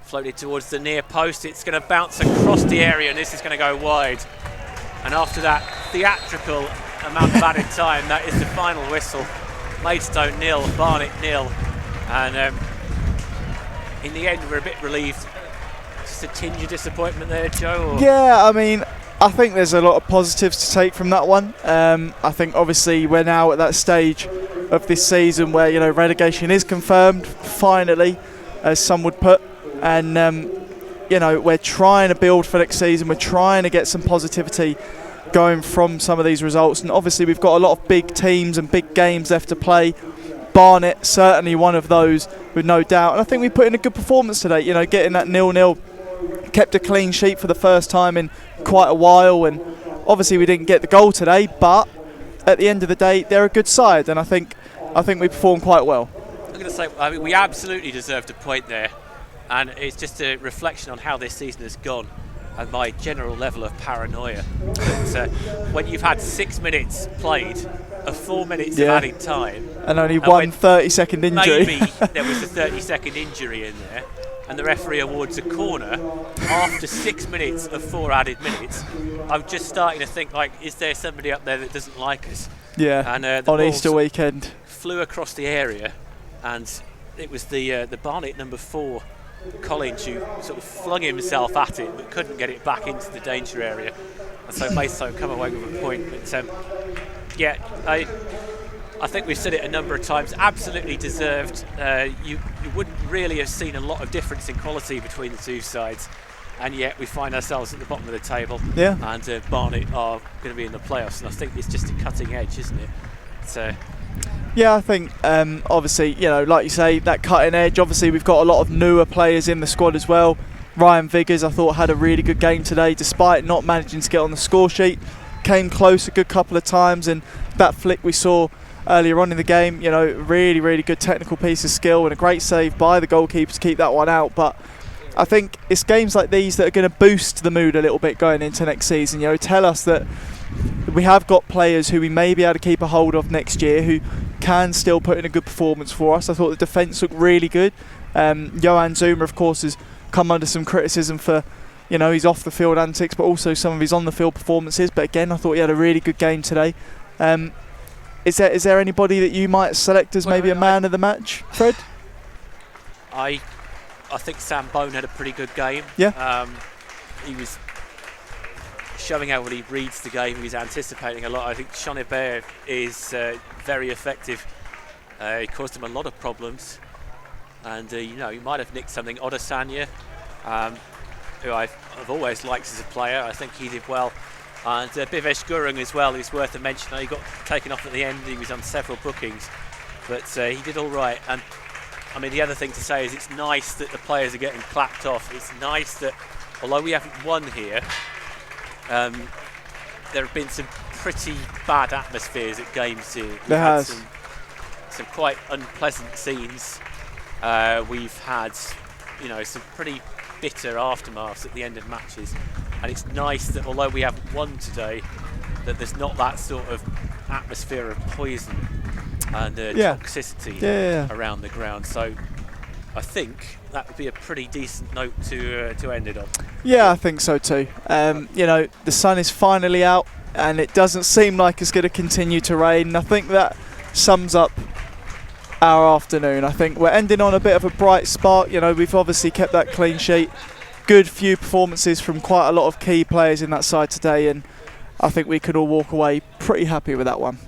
Floated towards the near post. It's going to bounce across the area, and this is going to go wide. And after that theatrical amount of added time, that is the final whistle. Maidstone 0, Barnet 0. And in the end, we're a bit relieved. Just a tinge of disappointment there, Joe? Or? Yeah, I mean, I think there's a lot of positives to take from that one. I think obviously we're now at that stage of this season where, you know, relegation is confirmed, finally, as some would put. And, you know, we're trying to build for next season. We're trying to get some positivity going from some of these results. And obviously we've got a lot of big teams and big games left to play. Barnet, certainly one of those, with no doubt. And I think we put in a good performance today, you know, getting that 0-0. Kept a clean sheet for the first time in quite a while. And obviously we didn't get the goal today, but at the end of the day, they're a good side. And I think we performed quite well. I'm going to say, I mean, we absolutely deserved a point there. And it's just a reflection on how this season has gone and my general level of paranoia. But, when you've had 6 minutes played, 4 minutes of added time, and only one 30-second injury. Maybe there was a 30-second injury in there, and the referee awards a corner after 6 minutes of 4 added minutes. I'm just starting to think, like, is there somebody up there that doesn't like us? Yeah, and, the on Easter weekend. Flew across the area, and it was the Barnet number 4, Collins, who sort of flung himself at it but couldn't get it back into the danger area, and so Maidstone come away with a point. But yeah, I think we've said it a number of times, absolutely deserved. You wouldn't really have seen a lot of difference in quality between the two sides, and yet we find ourselves at the bottom of the table. Yeah. And Barnet are going to be in the playoffs, and I think it's just a cutting edge, isn't it? So. Yeah, I think obviously, you know, like you say, that cutting edge. Obviously, we've got a lot of newer players in the squad as well. Ryan Viggers, I thought, had a really good game today, despite not managing to get on the score sheet. Came close a good couple of times, and that flick we saw earlier on in the game, you know, really, really good technical piece of skill and a great save by the goalkeeper to keep that one out. But I think it's games like these that are going to boost the mood a little bit going into next season. You know, tell us that we have got players who we may be able to keep a hold of next year who can still put in a good performance for us. I thought the defence looked really good. Johan Zuma, of course, has come under some criticism for, you know, his off the field antics, but also some of his on the field performances. But again, I thought he had a really good game today. Is there anybody that you might select as maybe a man of the match, Fred? I think Sam Bone had a pretty good game. Yeah. He was showing how well he reads the game. He's anticipating a lot. I think Shonibert is very effective. He caused him a lot of problems, and you know, he might have nicked something. Odesanya, who I've always liked as a player, I think he did well. And Bivesh Gurung as well is worth a mention. He got taken off at the end. He was on several bookings, but he did all right. And I mean, the other thing to say is it's nice that the players are getting clapped off. It's nice that, although we haven't won here, there have been some pretty bad atmospheres at games here. There has. Some quite unpleasant scenes. We've had, you know, some pretty bitter aftermaths at the end of matches, and it's nice that although we haven't won today, that there's not that sort of atmosphere of poison and toxicity around the ground. So I think that would be a pretty decent note to end it on. Yeah, I think so too. You know, the sun is finally out, and it doesn't seem like it's going to continue to rain. I think that sums up our afternoon. I think we're ending on a bit of a bright spark. You know, we've obviously kept that clean sheet. Good few performances from quite a lot of key players in that side today, and I think we could all walk away pretty happy with that one.